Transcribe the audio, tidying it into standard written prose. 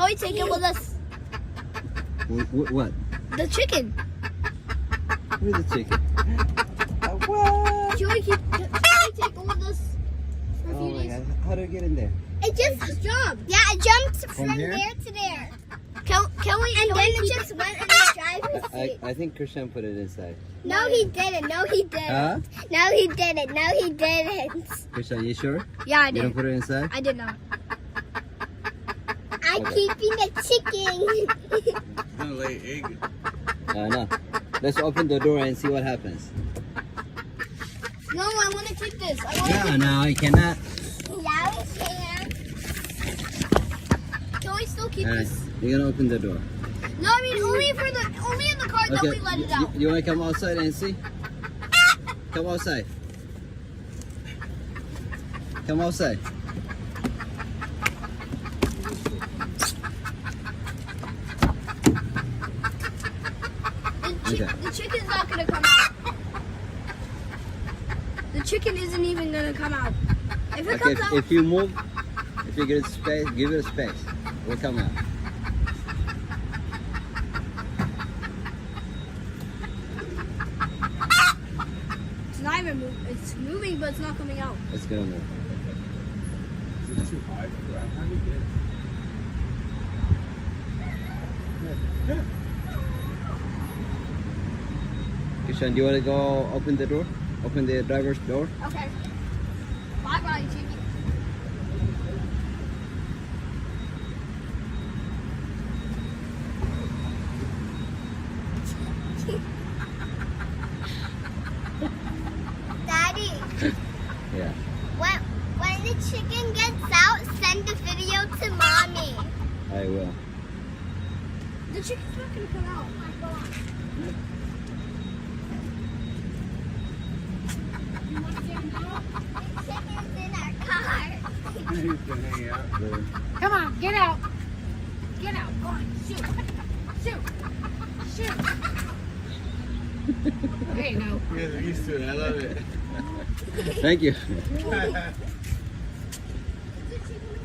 Joey, take it with us. What? The chicken. Where's the chicken? What? Joey, take it with us for a Oh few my days. God. How do I get in there? It just jumped. Yeah, it jumped from here? there to there. Can we? And then it just went in the driver's seat. I think Christian put it inside. No, he didn't. No, he didn't. Huh? No, he didn't. No, he didn't. Christian, you sure? Yeah, I You don't put it inside? I did not. I'm keeping the chicken. Gonna lay egg. No. Let's open the door and see what happens. No, I want to keep this. No, you cannot. Yeah, we can. Can we still keep this? You're gonna open the door. No, I mean only in the car that we let it out. You wanna come outside and see? Come outside. Come outside. The chicken's not gonna come out. The chicken isn't even gonna come out. If it comes out, If you move, if you get space, give it a space. It will come out. it's not even moving. It's moving, but it's not coming out. It's gonna move. Is it too high for that? How do you get? Christian, do you wanna go open the door? Open the driver's door? Okay. Bye bye, chicken. Daddy, Yeah. when the chicken gets out, send the video to mommy. I will. The chicken's not gonna come out. Oh my god. The chicken's in our car. You can hang out. Come on, get out. Get out. Go on, shoot. Shoot. Shoot. There you go. You guys are used to it. I love it. Thank you. The chicken